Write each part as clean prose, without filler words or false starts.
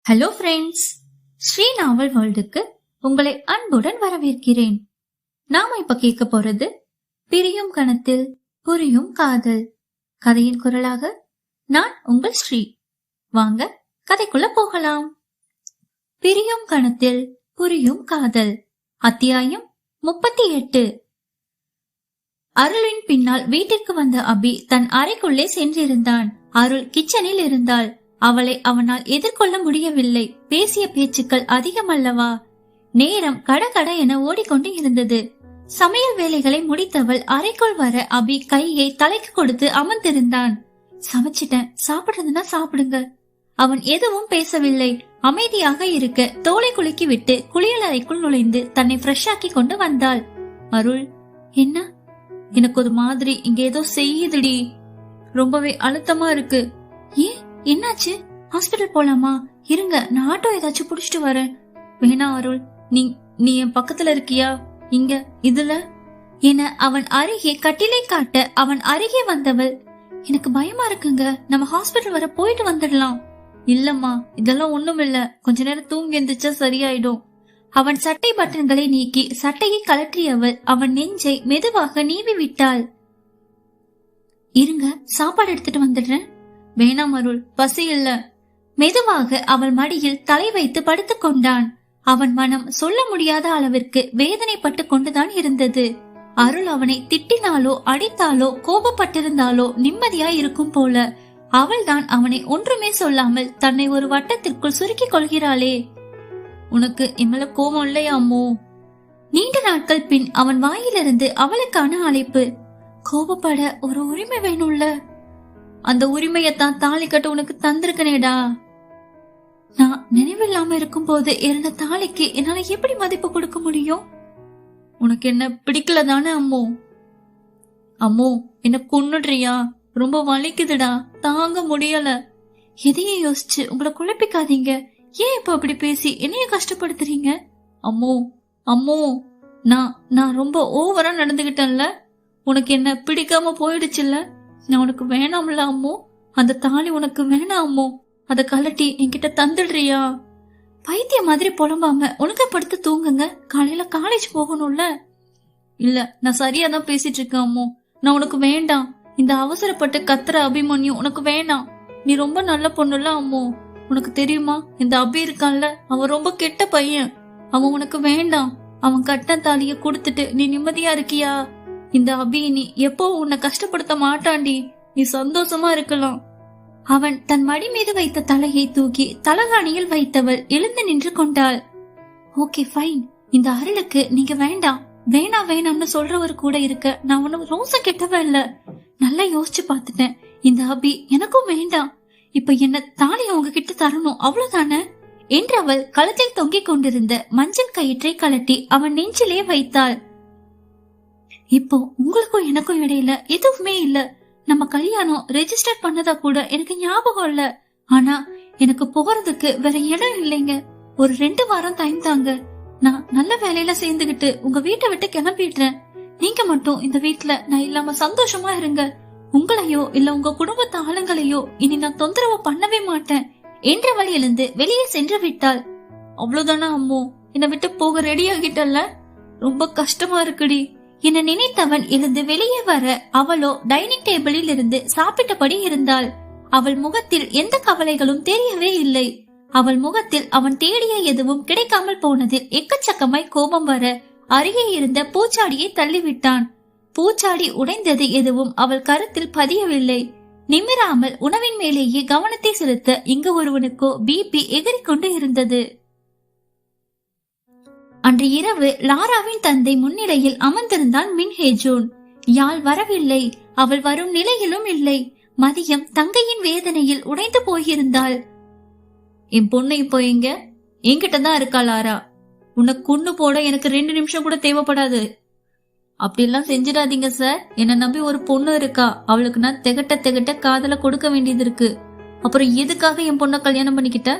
Hello friends, Sri நாவல் வேர்ல்டுக்கு உங்களை அன்புடன் வரவேற்கிறேன். நாம இப்ப கேட்க போறது பிரியும் கணத்தில் புரியும் காதல். கதையின் குரலாக நான் உங்கள் ஸ்ரீ. வாங்க கதைக்குள்ள போகலாம். பிரியும் கணத்தில் புரியும் காதல், அத்தியாயம் 38. அருளின் பின்னால் வீட்டிற்கு வந்த அபி தன் அறைக்குள்ளே சென்றிருந்தான். அருள் கிச்சனில் இருந்தாள். அவளை அவனால் எதிர்கொள்ள முடியவில்லை. பேசிய பேச்சுக்கள் அதிகமல்லவா? நேரம் கடகட என ஓடிக்கொண்டு இருந்தது. சமையல் வேலைகளை முடித்தவள் அறைக்குள் வர அபி கையை தலைக்கு கொடுத்து அமர்ந்திருந்தான். சமைச்சிட்டேன், சாப்பிடுறதுன்னா சாப்பிடுங்க. அவன் எதுவும் பேசவில்லை. அமைதியாக இருக்க தோலை குலுக்கி விட்டு குளியல் அறைக்குள் நுழைந்து தன்னை ஃப்ரெஷ் ஆக்கி கொண்டு வந்தாள். அருள், என்ன? எனக்கு ஒரு மாதிரி இங்க ஏதோ செய்யுதுடி. ரொம்பவே அழுத்தமா இருக்கு. ஏன், என்னாச்சு? ஹாஸ்பிடல் போலாமா? இருங்க, நான் ஆட்டோ ஏதாச்சும் புடிச்சிட்டு வரேன். வேணா அருள், நீ என் பக்கத்துல இருக்கியா? இங்க இதுல என அவன் அருகே கட்டிலை காட்ட அவன் அருகே வந்தவள், எனக்கு பயமா இருக்குங்க, நம்ம ஹாஸ்பிடல் வர போயிட்டு வந்துடலாம். இல்லம்மா, இதெல்லாம் ஒண்ணும் இல்ல, கொஞ்ச நேரம் தூங்கி எந்திரிச்சா சரியாயிடும். அவன் சட்டை பட்டன்களை நீக்கி சட்டையை கலற்றியவள் அவன் நெஞ்சை மெதுவாக நீவி விட்டாள். இருங்க, சாப்பாடு எடுத்துட்டு வந்துடுறேன். வேணாம் அருள், பசி இல்ல. மெதுவாக அவள் மடியில் தலை வைத்து படுத்துக் கொண்டான். அவன் மனம் சொல்ல முடியாத அளவிற்கு வேதனைப்பட்டு கொண்டுதான் இருந்தது. அருள் அவனை திட்டினாலோ அடித்தாலோ கோபப்பட்டிருந்தாலோ நிம்மதியா இருக்கும் போல. அவள்தான் அவனை ஒன்றுமே சொல்லாமல் தன்னை ஒரு வட்டத்திற்குள் சுருக்கிக் கொள்கிறாளே. உனக்கு இம்மல கோபம் இல்லையா அம்மோ? நீண்ட நாட்கள் பின் அவன் வாயிலிருந்து அவளுக்கான அழைப்பு. கோபப்பட ஒரு உரிமை வேணும்ல. அந்த உரிமையத்தான் தாலி கட்ட உனக்கு தந்திருக்கனேடா. நான் நினைவில்லாம இருக்கும் போது இருந்த தாலிக்கு என்னால எப்படி மதிப்பு கொடுக்க முடியும்? உனக்கு என்ன பிடிக்கல தானே அம்மோ? அம்மோ, என்ன கொன்னுடுறியா? ரொம்ப வலிக்குதுடா, தாங்க முடியல. எதையும் யோசிச்சு உங்களை குழப்பிக்காதீங்க. ஏன் இப்ப அப்படி பேசி என்னைய கஷ்டப்படுத்துறீங்க? அம்மோ அம்மோ, நான் ரொம்ப ஓவரா நடந்துகிட்டேன்ல. உனக்கு என்ன பிடிக்காம போயிடுச்சுல்ல. நான் உனக்கு வேணாம்ல அம்மோ. அந்த தாலி உனக்கு வேணாம் அம்மோ. அத கலட்டி என்கிட்ட தந்துடுறியா? பைத்திய மாதிரி புலம்பாம ஒழுங்கப்படுத்து தூங்குங்க. காலையில காலேஜ் போகணும்ல. இல்ல, நான் சரியாதான் பேசிட்டு இருக்கேன் அம்மோ. நான் உனக்கு வேண்டாம். இந்த அவசரப்பட்டு கத்துற அபிமன்யு உனக்கு வேணாம். நீ ரொம்ப நல்ல பொண்ணுல அம்மோ. உனக்கு தெரியுமா, இந்த அபி இருக்கான்ல, அவன் ரொம்ப கெட்ட பையன். அவன் உனக்கு வேண்டாம். அவன் கட்ட தாலிய கொடுத்துட்டு நீ நிம்மதியா இருக்கியா? இந்த அபி நீ எப்போ உன்னை கஷ்டப்படுத்த மாட்டாண்டி. நீ சந்தோஷமா இருக்கலாம். அவன் தன் மடி மீது வைத்த தலையை தூக்கி தலகாணியில் வைத்தவள் எழுந்து நின்று கொண்டாள். ஓகே ஃபைன், இந்த அருளுக்கு நீங்க வேண்டாம் வேணாம்னு சொல்றவர் கூட இருக்க நான் ஒன்னும் ரோசம் கெட்டவ இல்ல. நல்லா யோசிச்சு பாத்துட்டேன். இந்த அபி எனக்கும் வேண்டாம். இப்ப என்ன தாலிய உங்ககிட்ட தரணும், அவ்வளவுதானே என்றவள் கழுத்தில் தொங்கிக் கொண்டிருந்த மஞ்சள் கயிற்றை கலட்டி அவன் நெஞ்சிலே வைத்தாள். இப்போ உங்களுக்கும் எனக்கும் இடையில எதுவுமே இல்ல. நம்ம கல்யாணம் ரெஜிஸ்டர் பண்ணதா கூட எனக்கு ஞாபகம் இல்ல. ஆனா எனக்கு போறதுக்கு வேற இடம் இல்லைங்க. ஒரு 2 வாரம் டைம் தாங்க. நான் நல்ல வேலையில சேர்ந்துகிட்டு உங்க வீட்டை விட்டு கிளம்பிடுறேன். நீங்க மட்டும் இந்த வீட்டுல நான் இல்லாம சந்தோஷமா இருங்க. உங்களையோ இல்ல உங்க குடும்பத்து ஆளுங்களையோ இனி நான் தொந்தரவு பண்ணவே மாட்டேன் என்றவள் எழுந்து வெளியே சென்று விட்டாள். அவ்வளவுதானா அம்மோ? என்னை விட்டு போக ரெடி ஆகிட்டல்ல? ரொம்ப கஷ்டமா இருக்குடி என நினைத்தவன் எழுந்து வெளியே வர அவளோ டைனிங் டேபிளில் இருந்து சாப்பிட்டபடி இருந்தாள். அவள் முகத்தில் எந்த கவலைகளும் தெரியவே இல்லை. அவள் முகத்தில் அவன் தேடிய எதுவும் கிடைக்காமல் போனதில் எக்கச்சக்கமாய் கோபம் வர அருகே இருந்த பூச்சாடியை தள்ளிவிட்டான். பூச்சாடி உடைந்தது எதுவும் அவள் கருத்தில் பதியவில்லை. நிமிராமல் உணவின் மேலேயே கவனத்தை செலுத்த இங்கு ஒருவனுக்கோ பிபி எகிரிக்கொண்டு இருந்தது. அன்று இரவு லாராவின் தந்தை முன்னிலையில் அமர்ந்திருந்தான் மின்ஹேஜூன். யாழ் வரவில்லை. அவள் வரும் நிலையிலும் இல்லை. மதியம் தங்கையின் வேதனையில் உடைந்து போயிருந்தாள். என் பொண்ணு இப்போ எங்க? என்கிட்டதான் இருக்கா லாரா. உனக்கு கொண்டு போட எனக்கு 2 நிமிஷம் கூட தேவைப்படாது. அப்படி எல்லாம் செஞ்சிடாதீங்க சார். என்ன நம்பி ஒரு பொண்ணு இருக்கா. அவளுக்கு நான் திகட்ட காதல கொடுக்க வேண்டியது இருக்கு. அப்புறம் எதுக்காக என் பொண்ணை கல்யாணம் பண்ணிக்கிட்ட?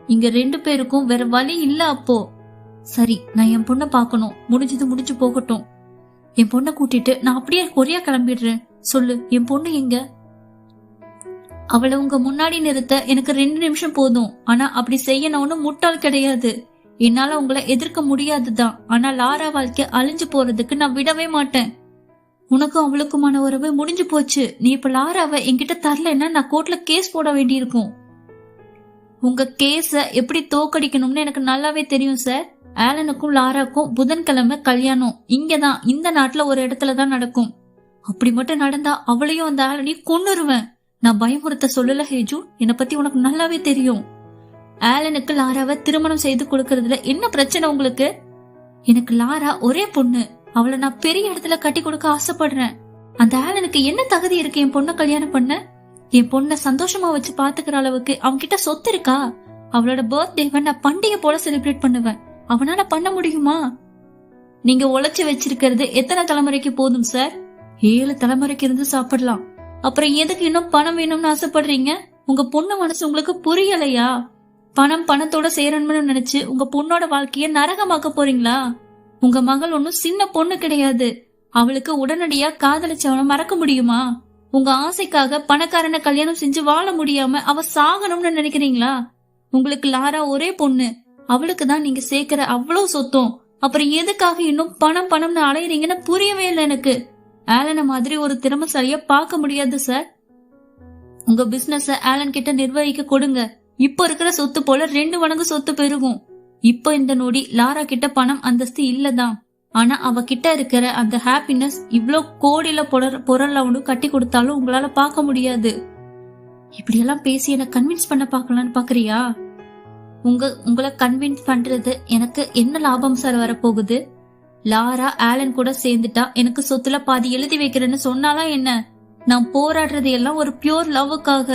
இங்க 2 பேருக்கும் வேற வழி இல்ல. அப்போ சரி, நான் என் பொண்ணை பாக்கணும். முடிஞ்சு போகட்டும். என் பொண்ணை கூட்டிட்டு நான் அப்படியே கொரியா கிளம்பிடுறேன். சொல்லு, என் பொண்ணு எங்க? அவளை உங்க முன்னாடி நிறுத்த எனக்கு 2 நிமிஷம் போதும். ஆனா அப்படி செய்ய நான் ஒன்னும் முட்டாள் கிடையாது. என்னால உங்களை எதிர்க்க முடியாதுதான். ஆனா லாரா வாழ்க்கை அழிஞ்சு போறதுக்கு நான் விடவே மாட்டேன். உனக்கும் அவளுக்குமான உறவு முடிஞ்சு போச்சு. நீ இப்ப லாராவை என்கிட்ட தரலன்னா நான் கோர்ட்ல கேஸ் போட வேண்டியிருக்கும். உங்க கேஸ எப்படி தோக்கடிக்கணும்னு எனக்கு நல்லாவே தெரியும் சார். ஆலனுக்கும் லாராக்கும் புதன்கிழமை கல்யாணம். இங்கதான், இந்த நாட்டுல ஒரு இடத்துலதான் நடக்கும். அப்படி மட்டும் நடந்தா அவளையும் அந்த ஆலனையும் கொன்னுருவேன். நான் பயமுறுத்த சொல்லல ஹேஜு, என்னை பத்தி உனக்கு நல்லாவே தெரியும். ஆலனுக்கு லாராவை திருமணம் செய்து கொடுக்கறதுல என்ன பிரச்சனை உங்களுக்கு? எனக்கு லாரா ஒரே பொண்ணு. அவளை நான் பெரிய இடத்துல கட்டி கொடுக்க ஆசைப்படுறேன். அந்த ஆலனுக்கு என்ன தகுதி இருக்கு என் பொண்ணை கல்யாணம் பண்ண? என் பொண்ண சந்தோஷமா வச்சு பாத்துக்கிற அளவுக்கு அவன்கிட்ட சொத்து இருக்கா? அவளோட பர்த்டேவை நான் பண்டிகை போல செலிப்ரேட் பண்ணுவேன். அவனால பண்ண முடியுமா? நீங்க உழைச்சு வச்சிருக்கிறது எத்தனை தலைமுறைக்கு போதும் சார்? 7 தலைமுறைக்கு இருந்து சாப்பிடலாம். அப்புறம் எதுக்கு இன்னும் பணம் வேணும்னு ஆசைப்படுறீங்க? உங்க பொண்ணு மனசு உங்களுக்கு புரியலையா? பணத்தோட சேரணும்னு நினைச்சு உங்க பொண்ணோட வாழ்க்கைய நரகமாக்க போறீங்களா? உங்க மகள் ஒன்னும் சின்ன பொண்ணு கிடையாது. அவளுக்கு உடனடியா காதலிச்சவனை மறக்க முடியுமா? உங்க ஆசைக்காக பணக்காரனை கல்யாணம் செஞ்சு வாழ முடியாம அவ சாகணும்னு நினைக்கிறீங்களா? உங்களுக்கு லாரா ஒரே பொண்ணு. அவளுக்கு தான் நீங்க சேர்க்கிற அவ்வளவு சொத்தம். அப்புறம் எதுக்காக இன்னும் பணம்னு அலையறீங்கன்னு புரியவே இல்லை எனக்கு. ஆலன மாதிரி ஒரு திறமைசாலிய பார்க்க முடியாது சார். உங்க பிசினஸ் ஆலன் கிட்ட நிர்வகிக்க கொடுங்க. இப்ப இருக்கிற சொத்து போல 2 மடங்கு சொத்து பெருகும். இப்ப இந்த நொடி லாரா கிட்ட பணம் அந்தஸ்து இல்லதான். ஆனா அவ கிட்ட இருக்கிற அந்த ஹாப்பினஸ் இவ்ளோ கோடியில பொருள் அவனு கட்டி கொடுத்தாலும் உங்களால பார்க்க முடியாது. இப்படியெல்லாம் பேசி என்ன கன்வின்ஸ் பண்ண பாக்கலான்னு பாக்குறியா? உங்களை கன்வின்ஸ் பண்றது எனக்கு என்ன லாபம் சார் வரப்போகுது? லாரா ஆலன் கூட சேர்ந்துட்டா எனக்கு சொத்துல பாதி எழுதி வைக்கிறேன்னு சொன்னாலா என்ன? நான் போராடுறது எல்லாம் ஒரு பியூர் லவ்வுக்காக.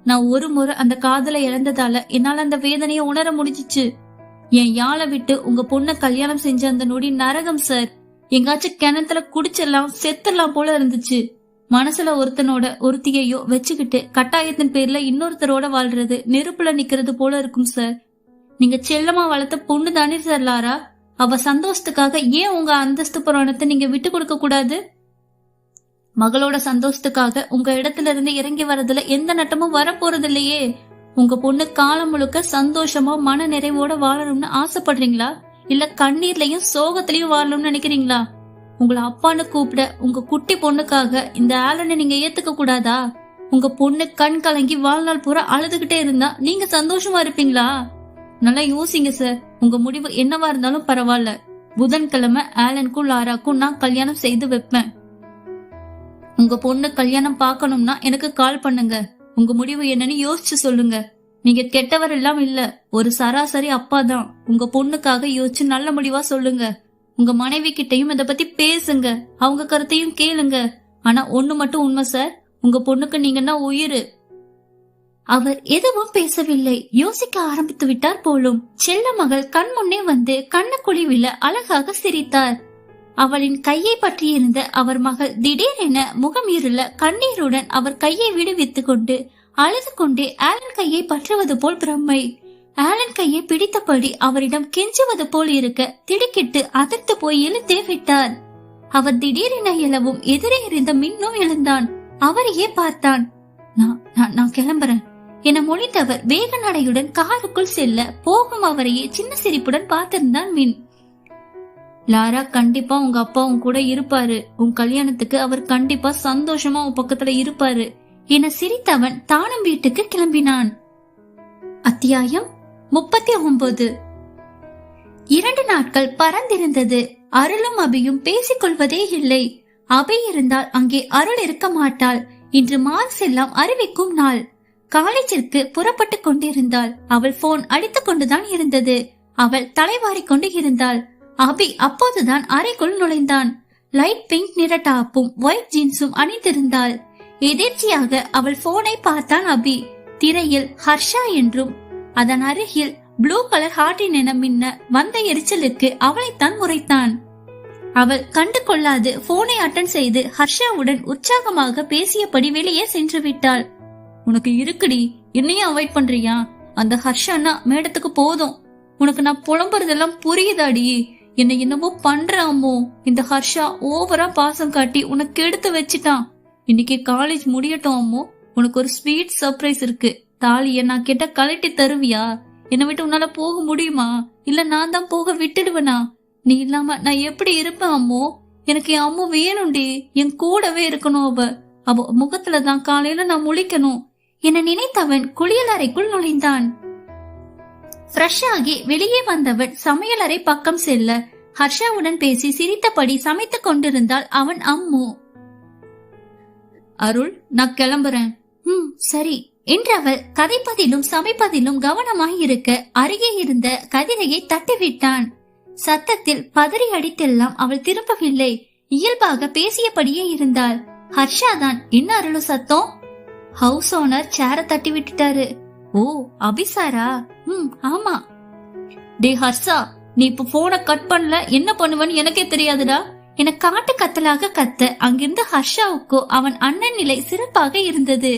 நான் ஒரு முறை அந்த காதலை இழந்ததால என்னால அந்த வேதனைய உணர முடிஞ்சிச்சு. என் யாழை விட்டு உங்க பொண்ண கல்யாணம் செஞ்ச அந்த நொடி நரகம் சார். எங்காச்சும் கிணத்துல குடிச்செல்லாம் செத்தெல்லாம் போல இருந்துச்சு. மனசுல ஒருத்தியையோ வச்சுக்கிட்டு கட்டாயத்தின் பேர்ல இன்னொருத்தரோட வாழ்றது நெருப்புல நிக்கிறது போல இருக்கும் சார். நீங்க செல்லமா வளர்த்த பொண்ணு தானே சார் லாரா. அவ சந்தோஷத்துக்காக ஏன் உங்க அந்தஸ்து புராணத்தை நீங்க விட்டு கொடுக்க கூடாது? மகளோட சந்தோஷத்துக்காக உங்க இடத்துல இருந்து இறங்கி வரதுல எந்த நட்டமும் வரப்போறது இல்லையே. உங்க பொண்ணு காலம் முழுக்க சந்தோஷமா மன நிறைவோட வாழணும்னு ஆசைப்படுறீங்களா? இல்ல கண்ணீர்லயும் சோகத்திலயும் வாழணும்னு நினைக்கிறீங்களா? உங்களை அப்பான்னு கூப்பிட உங்க குட்டி பொண்ணுக்காக இந்த ஆலனை நீங்க ஏத்துக்க கூடாதா? உங்க பொண்ணு கண் கலங்கி வாழ்நாள் பூரா அழுதுகிட்டே இருந்தா நீங்க சந்தோஷமா இருப்பீங்களா? நல்லா யோசிங்க சார். உங்க முடிவு என்னவா இருந்தாலும் பரவாயில்ல. புதன்கிழமை ஆலனுக்கும் லாராக்கும் நான் கல்யாணம் செய்து வைப்பேன். உங்க பொண்ணு கல்யாணம் பாக்கணும்னா எனக்கு கால் பண்ணுங்க. உங்க முடிவு என்னன்னு யோசிச்சு சொல்லுங்க. நீங்க கெட்டவர் எல்லாம் இல்ல, ஒரு சராசரி அப்பா தான். உங்க பொண்ணுக்காக யோசிச்சு நல்ல முடிவா சொல்லுங்க. உங்க மனைவி கிட்டையும் இத பத்தி பேசுங்க. அவங்க கருத்தையும் கேளுங்க. ஆனா ஒண்ணு மட்டும் உண்மை சார், உங்க பொண்ணுக்கு நீங்கன்னா உயிர். அவர் எதுவும் பேசவில்லை. யோசிக்க ஆரம்பித்து விட்டார் போலும். செல்ல மகள் கண் முன்னே வந்து கண்ணக்குழிவில அழகாக சிரித்தார். அவளின் கையை பற்றியிருந்த அவர் மகள் திடீரென முகம் இருள கண்ணீருடன் அவர் கையை விடுவித்துக் கொண்டு அழுது கொண்டே ஆலன் கையை பற்றுவது போல் பிரம்மை. ஆலன் கையை பிடித்தபடி அவரிடம் கெஞ்சுவது போல் இருக்க திடுக்கிட்டு அதிர்ந்து போய் இழுத்தே விட்டார். அவர் திடீரென எழவும் எதிரே இருந்த மின்னும் எழுந்தான். அவரையே பார்த்தான். நான் கிளம்புறேன் என மொழித்தவர் வேக நடையுடன் காருக்குள் செல்ல போகும் அவரையே சின்ன சிரிப்புடன் பார்த்திருந்தான் மின். லாரா கண்டிப்பா உங்க அப்பா உன் கூட இருப்பாரு. உன் கல்யாணத்துக்கு அவர் கண்டிப்பா சந்தோஷமா உன் பக்கத்துல இருப்பாரு என சிரித்தவன் தானும் வீட்டுக்கு கிளம்பினான். அத்தியாயம் 39. 2 நாட்கள் பறந்திருந்தது. அருளும் அபியும் பேசிக் கொள்வதே இல்லை. அபி இருந்தால் அங்கே அருள் இருக்க மாட்டாள். இன்று மார்க்ஸ் எல்லாம் அறிவிக்கும் நாள். காலேஜிற்கு புறப்பட்டு கொண்டிருந்தாள். அவள் போன் அடித்துக் கொண்டுதான் இருந்தது. அவள் தலைவாரிக் கொண்டு இருந்தாள். அபி அப்போதுதான் அறைக்குள் நுழைந்தான். லைட் பிங்க் நிற டாப்பும் ஒயிட் ஜீன்ஸும் அணிந்திருந்தாள். எதிர்ச்சியாக அவள் போனை பார்த்தான் அபி. திரையில் ஹர்ஷா என்றும் அதன் அருகில் ப்ளூ கலர் ஹார்ட்டின் என மின்ன வந்த எரிச்சலுக்கு அவளைத்தான் முறைத்தான். அவள் கண்டு கொள்ளாது போனை அட்டன் செய்து ஹர்ஷாவுடன் உற்சாகமாக பேசியபடி வெளியே சென்று விட்டாள். உனக்கு இருக்குடி, என்னையும் அவாய்ட் பண்றியா? அந்த ஹர்ஷானா மேடத்துக்கு போதும். உனக்கு நான் புலம்புறதெல்லாம் புரியுதாடி? என்ன என்னவோ பண்றாமோ? இந்த ஹர்ஷா ஓவரா பாசம் காட்டி உனக்கு எடுத்து வச்சிட்டான். இன்னைக்கு காலேஜ் முடியட்டும் அம்மோ, உனக்கு ஒரு ஸ்வீட் சர்ப்ரைஸ் இருக்கு. தாலிய நான் கேட்ட கழட்டி தருவியா? என்னை விட்டு உன்னால போக முடியுமா? இல்ல நான் தான் போக விட்டுடுவேனா? நீ இல்லாம நான் எப்படி இருப்பேன் அம்மோ? எனக்கு என் அம்மு வேணும்டி. என் கூடவே இருக்கணும். அவ முகத்துலதான் காலையில நான் முழிக்கணும் என நினைத்தவன் குளியலறைக்குள் நுழைந்தான். ஃப்ரெஷ் ஆகி வெளியே வந்தவன் சமையலறை பக்கம் செல்ல ஹர்ஷாவுடன் பேசி சிரித்தபடி சமைத்துக் கொண்டிருந்தாள் அவன் அம்மு. அருள், நான் கிளம்புறேன். சரி என்றவள் கதைப்பதிலும் சமைப்பதிலும் கவனமாய் இருக்க அருகே இருந்த கதிரையை தட்டிவிட்டான். சத்தத்தில் பதறி அடித்தெல்லாம் அவள் திரும்பவில்லை. இயல்பாக பேசியபடியே இருந்தாள். ஹர்ஷாதான், என்ன அருளு சத்தம்? ஹவுஸ் ஓனர் சேர தட்டி விட்டுட்டாரு. ஓ, அபிசாரா? ஆமா. டே ஹர்ஷா, நீ இப்ப போனை கட் பண்ணல, என்ன பண்ணுவன்னு எனக்கே தெரியாதுடா என காட்டு கத்தலாக கத்த அங்கிருந்த ஹர்ஷாவுக்கோ அவன் அண்ணன் நிலை சிறப்பாக இருந்தது.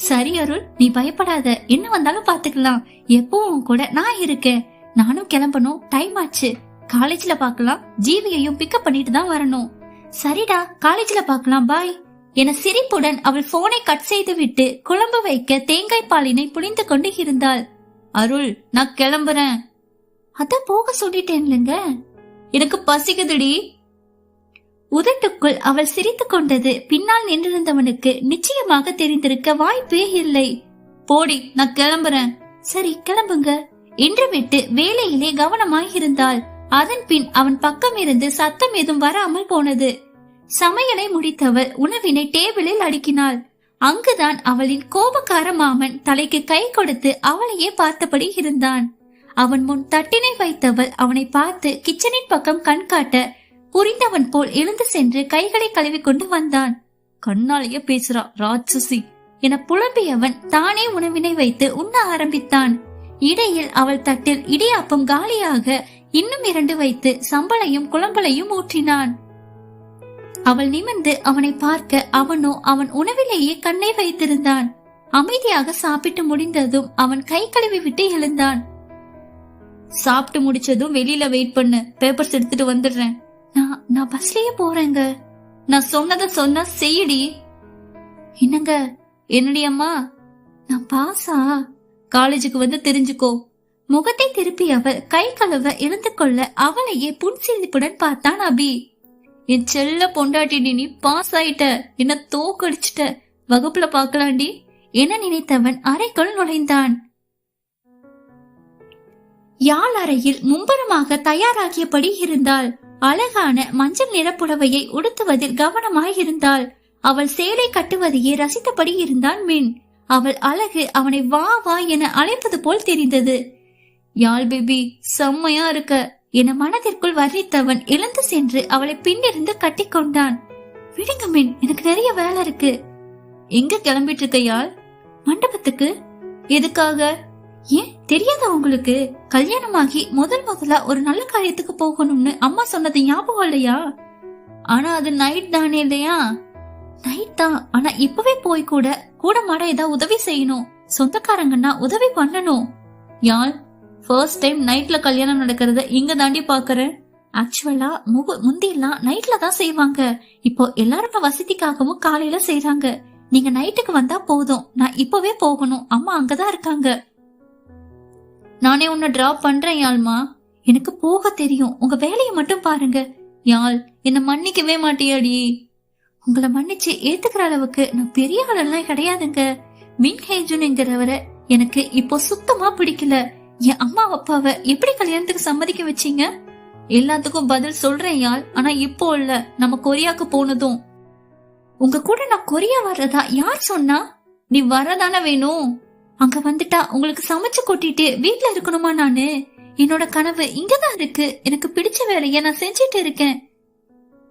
சரி அருள், நீ பயப்படாத, என்ன வந்தாலும் பாத்துக்கலாம். எப்பவும் கூட நான் இருக்கேன். நானும் கிளம்பணும், டைம் ஆச்சு. காலேஜ்ல பாக்கலாம். ஜீவியையும் பிக்கப் பண்ணிட்டு தான் வரணும். சரிடா, காலேஜ்ல பாக்கலாம், பாய் என சிரிப்புடன் அவள் போனை கட் செய்து விட்டு குழம்பு வைக்க தேங்காய் பாலினை புளிந்து கொண்டு இருந்தாள். அருள், நான் கிளம்புறேன். அத போக சொல்லிட்டேன்லங்க, எனக்கு பசிக்குதுடி. உதட்டுக்குள் அவள் சிரித்துக் கொண்டது பின்னால் நின்றிருந்தவனுக்கு நிச்சயமாக தெரிந்திருக்க வாய்ப்பே இல்லை. போடி, நான் கிளம்புறேன். சரி கிளம்புங்க என்று விட்டு வேலையிலே கவனமாயிருந்தாள். அதன் பின் அவன் பக்கம் இருந்து சத்தம் எதுவும் வராமல் போனது. சமையலை முடித்தவள் உணவினை டேபிளில் அடுக்கினாள். அங்குதான் அவளின் கோபக்கார மாமன் தலைக்கு கை கொடுத்து அவளையே பார்த்தபடி இருந்தான். அவன் முன் தட்டினை வைத்தவள் அவனை பார்த்து கிச்சனின் பக்கம் கண் காட்ட புரிந்தவன் போல் எழுந்து சென்று கைகளை கழுவி கொண்டு வந்தான். கண்ணாலேயே பேசுறா ராட்சசி என புலம்பியவன் தானே உணவினை வைத்து உண்ண ஆரம்பித்தான். இடையில் அவள் தட்டில் இடியாப்பம் காலியாக இன்னும் 2 வைத்து சம்பளையும் குழம்பலையும் ஊற்றினான். அவள் நிமிர்ந்து அவனை பார்க்க அவனோ அவன் உணவிலேயே கண்ணை வைத்திருந்தான். அமைதியாக சாப்பிட்டு முடிந்ததும் அவன் கை கழுவி விட்டு எழுந்தான். சாப்பிட்டு முடிச்சதும் வெளியில வெயிட் பண்ணு, பேப்பர்ஸ் எடுத்துட்டு வந்துடுறேன். நான் பஸ்லயே போறேங்க. நான் சொன்னதை சொன்னா செய்யடி. என்னங்க? என்னடி அம்மா? நான் பாஸா? காலேஜுக்கு வந்து தெரிஞ்சுக்கோ. முகத்தை திருப்பி அவள் கை கழுவ இருந்து கொள்ள அவளையே புன்சிரிப்புடன் பார்த்தான் அபி. என் செல்ல பொண்டாட்டி, நீ பாஸ் ஆயிட்ட, என்ன தோக்கடிச்சிட்ட, வகுப்புல பாக்கலாண்டி என நினைத்தவன் அறைக்குள் நுழைந்தான். யாழ் அறையில் மும்பரமாக தயாராகியபடி இருந்தாள். அழகான மஞ்சள் நிற புடவையை உடுத்துவதில் கவனமாயிருந்தாள். அவள் சேலை கட்டுவதையே ரசித்தபடி இருந்தான் மின். அவள் அழகு அவனை வா வா என அழைப்பது போல் தெரிந்தது. யாழ் பேபி, செம்மையா இருக்க என மனதிற்குள் வர்ணித்தவன் எழுந்து சென்று அவளை பின்னிருந்து கட்டி கொண்டான். விடுங்க மின், எனக்கு நிறைய வேலை இருக்கு. எங்க கிளம்பிட்டு இருக்க யாழ்? மண்டபத்துக்கு. எதுக்காக? ஏன் தெரியாதா உங்களுக்கு? கல்யாணமாகி முதலா ஒரு நல்ல காரியத்துக்கு போகணும்னு அம்மா சொன்னது ஞாபகம் இல்லையா? ஆனா அது நைட் தானே இல்லையா? நைட் தான், ஆனா இப்பவே போய் கூட மாட ஏதாவது உதவி செய்யணும். சொந்தக்காரங்கன்னா உதவி பண்ணணும். யாழ், ஃபர்ஸ்ட் டைம் நைட்ல கல்யாணம் நடக்கிறத இங்க தாண்டி பாக்குறேன். ஆக்சுவலா முந்தியெல்லாம் நைட்ல தான் செய்வாங்க. இப்போ எல்லாருமே வசதிக்காகவும் காலையில செய்யறாங்க. நீங்க நைட்டுக்கு வந்தா போதும். நான் இப்பவே போகணும், அம்மா அங்கதான் இருக்காங்க. நானே உன்னை டிராப் பண்றேன் யாழ்மா. எனக்கு போக தெரியும், உங்க வேலையை மட்டும் பாருங்க. யாழ், என்ன மன்னிக்கவே மாட்டியாடி? உங்களை மன்னிச்சு ஏத்துக்கிற அளவுக்கு நான் பெரிய ஆளெல்லாம் கிடையாதுங்க. மின்ஹேஜுன்ங்கிறவரை எனக்கு இப்போ சுத்தமா பிடிக்கல. என் அம்மா அப்பாவை எப்படி கல்யாணத்துக்கு சம்மதிக்க வச்சீங்க? எல்லாத்துக்கும் பதில் சொல்றேன் யாழ், ஆனா இப்போ இல்ல, நம்ம கொரியாக்கு போனதும். உங்க கூட நான் கொரியா வர்றதா யார் சொன்னா? நீ வரதானே வேணும். அங்க வந்துட்டா உங்களுக்கு சமைச்சு கொட்டிட்டு வீட்டுல இருக்கணுமா? நானு என்னோட கனவு இங்கதான் இருக்கு. எனக்கு பிடிச்ச வேலைய நான் செஞ்சிட்டு இருக்கேன்.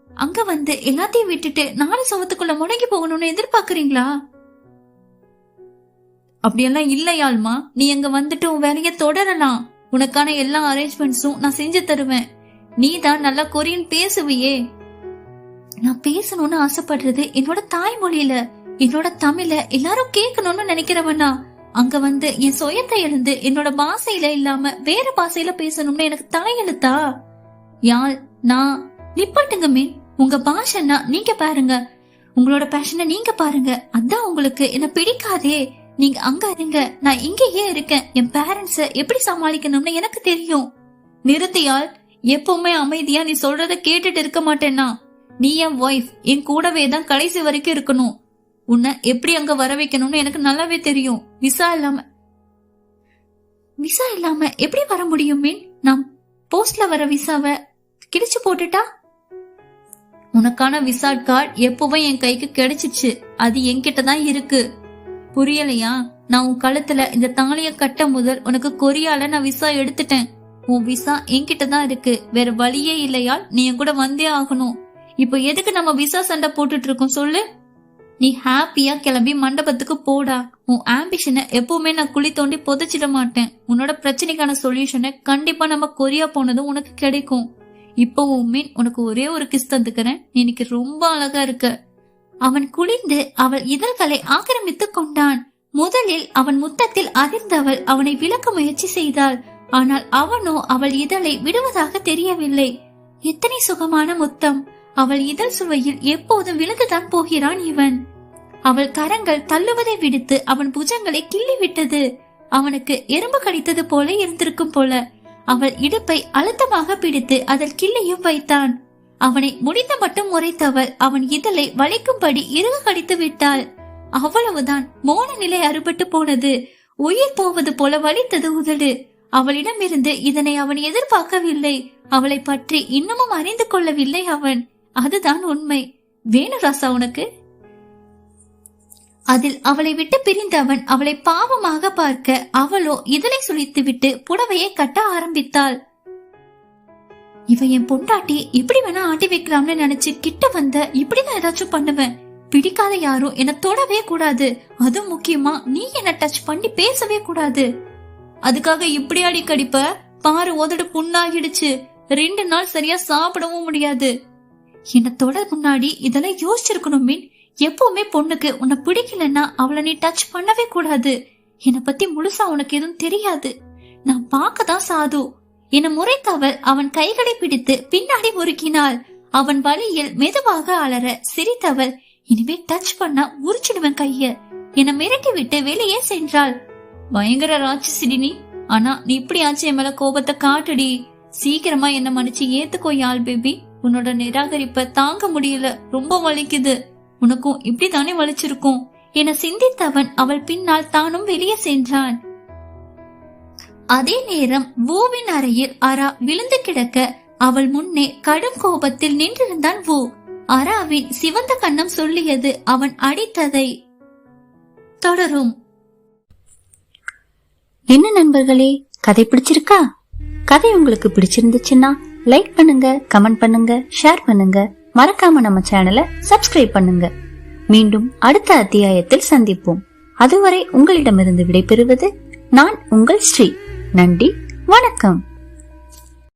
அங்க வந்து எல்லாத்தையும் விட்டுட்டு 4 சவத்துக்குள்ள முடங்கி போகணும்னு எதிர்பார்க்கறீங்களா? அப்படியெல்லாம் இல்ல யாழ்மா. நீ எங்க வந்துட்டு உன் வேலைய தொடரலாம். உனக்கான எல்லா அரேஞ்ச்மெண்ட்ஸும் நான் செஞ்சு தருவேன். நீ தான் நல்லா கொரியன் பேசுவியே. நான் பேசணும்னு ஆசைப்படுறது என்னோட தாய்மொழியில, என்னோட தமிழ எல்லாரும் கேட்கணும்னு நினைக்கிறவனா அங்க வந்து என் சுயத்தை எழுந்து என்னோட பாசையில இல்லாம வேற பாசையில பேசணும்னு எனக்கு தலையெழுத்தா? யாழ், நான் நிப்பாட்டுங்க மீன். உங்க பாஷன்னா நீங்க பாருங்க. உங்களோட பேஷனை நீங்க பாருங்க. அதான் உங்களுக்கு என்ன பிடிக்காதே. நீங்க அங்க இருங்க, நான் இங்கேயே இருக்கேன். என் பேரண்ட்ஸ எப்படி சமாளிக்கணும்னு எனக்கு தெரியும். நிறுத்தியால், எப்பவுமே அமைதியா நீ சொல்றத கேட்டுட்டு இருக்க மாட்டேன்னா. நீ என் ஒய்ஃப், என் கூடவே தான் கடைசி வரைக்கும் இருக்கணும். உன்னை எப்படி அங்க வர வைக்கணும்னு எனக்கு நல்லாவே தெரியும். விசா இல்லாம எப்படி வர முடியும்? மீன், நான் போஸ்ட்ல வர விசாவை கிழிச்சு போட்டுட்டா? உனக்கான விசா கார்டு எப்பவும் என் கைக்கு கிடைச்சிச்சு. அது என்கிட்ட தான் இருக்கு. புரியலையா? நான் உன் கழுத்துல இந்த தாலிய கட்ட முதல் உனக்கு கொரியால நான் விசா எடுத்துட்டேன். உன் விசா என்கிட்ட தான் இருக்கு. வேற வழியே இல்லையா? நீ என் கூட வந்தே ஆகணும். இப்ப எதுக்கு நம்ம விசா சண்டை போட்டுட்டு இருக்கோம் சொல்லு? நீ ஹாப்பியா கிளம்பி மண்டபத்துக்கு போடா. உன் ஆம்பிஷனை எப்பவுமே நான் குழி தோண்டி புதைச்சிட மாட்டேன். உன்னோட பிரச்சனைக்கான சொல்யூஷனை கண்டிப்பா நம்ம கொரியா போனதும் உனக்கு கிடைக்கும். இப்போ மீன், உனக்கு ஒரே ஒரு கிஸ் தந்துக்கிறேன். இன்னைக்கு ரொம்ப அழகா இருக்க. அவன் குளிர்ந்து அவள் இதழ்களை ஆக்கிரமித்து கொண்டான். முதலில் அவன் முத்தத்தில் அதிர்ந்தவள் அவனை விலக்க முயற்சி செய்தாள். ஆனால் அவனோ அவள் இதழை விடுவதாக தெரியவில்லை. எத்தனை சுகமான முத்தம்! அவள் இதழ் சுவையில் எப்போதும் விழுந்துதான் போகிறான் இவன். அவள் கரங்கள் தள்ளுவதை விடுத்து அவன் புஜங்களை கிள்ளி விட்டது. அவனுக்கு எறும்பு கடித்தது போல இருந்திருக்கும் போல. அவள் இடுப்பை அழுத்தமாக பிடித்து அதில் கிள்ளியும் வைத்தான். அவனை முடிந்த மட்டும் முறைத்தவள் அவன் இதழை வளைக்கும்படி இறுக கடித்து விட்டாள். அவ்வளவுதான். மோன நிலை அறுபட்டு போனது. உயிர் போவது போல வலித்தது உதடு. அவளிடமிருந்து இதனை அவன் எதிர்பார்க்கவில்லை. அவளை பற்றி இன்னமும் அறிந்து கொள்ளவில்லை அவன். அதுதான் உண்மை. வேணு ராசா உனக்கு? அதில் அவளை விட்டு பிரிந்தவன் அவளை பாவமாக பார்க்க அவளோ இதழை சுழித்து விட்டு புடவையை கட்ட ஆரம்பித்தாள். இவ என் பொண்டாட்டி இப்படி வேணா ஆட்டி வைக்கலாம்னு நினைச்சு கிட்ட வந்த இப்படிதான் ஏதாச்சும் பண்ணுவேன். பிடிக்காத யாரும் என்ன தொடவே கூடாது. அதுவும் முக்கியமா நீ என்ன டச் பண்ணி பேசவே கூடாது. அதுக்காக இப்படி அடி கடிப்ப பாரு, உதடு புண்ணாகிடுச்சு. 2 நாள் சரியா சாப்பிடவும் முடியாது. என்ன தொட முன்னாடி இதெல்லாம் யோசிச்சிருக்கணும் மீன். எப்பவுமே பொண்ணுக்கு உன்னை பிடிக்கலன்னா அவளை நீ டச் பண்ணவே கூடாது. என்னை பத்தி முழுசா உனக்கு எதுவும் தெரியாது. நான் பார்க்கதான் சாது. என முறைத்தவள் அவன் கைகளை பிடித்து பின்னாடி முறுக்கினாள். அவன் வழியில் மெதுவாக அலற சிரித்தவள், இனிமே டச் பண்ணா உரிச்சிடுவேன் கைய என மிரட்டி விட்டு வெளியே சென்றாள். பயங்கர ராட்சசிடி நீ. ஆனா நீ இப்படி ஆச்சு என் மேல கோபத்தை காட்டுடி. சீக்கிரமா என்ன மன்னிச்சு ஏத்துக்கோ யாழ் பேபி. உன்னோட நிராகரிப்ப தாங்க முடியல. ரொம்ப வலிக்குது. உனக்கும் இப்படித்தானே வலிச்சிருக்கும் என சிந்தித்தவன் அவள் பின்னால் தானும் வெளியே சென்றான். அதே நேரம் வூவின் அறையில் அரா விழுந்து கிடக்க அவள் முன்னே கடும் கோபத்தில் நின்றிருந்தான் வூ. அராவின் சிவந்த கண்ணம் சொல்லியது அவன் அடித்ததை. தொடரும். என்ன நண்பர்களே, கதை பிடிச்சிருக்கா? கதை உங்களுக்கு பிடிச்சிருந்துச்சுன்னா லைக் பண்ணுங்க, கமெண்ட் பண்ணுங்க, ஷேர் பண்ணுங்க. மறக்காம நம்ம சேனலை சப்ஸ்கிரைப் பண்ணுங்க. மீண்டும் அடுத்த அத்தியாயத்தில் சந்திப்போம். அதுவரை உங்களிடமிருந்து விடைபெறுவது நான் உங்கள் ஸ்ரீ. நன்றி, வணக்கம்.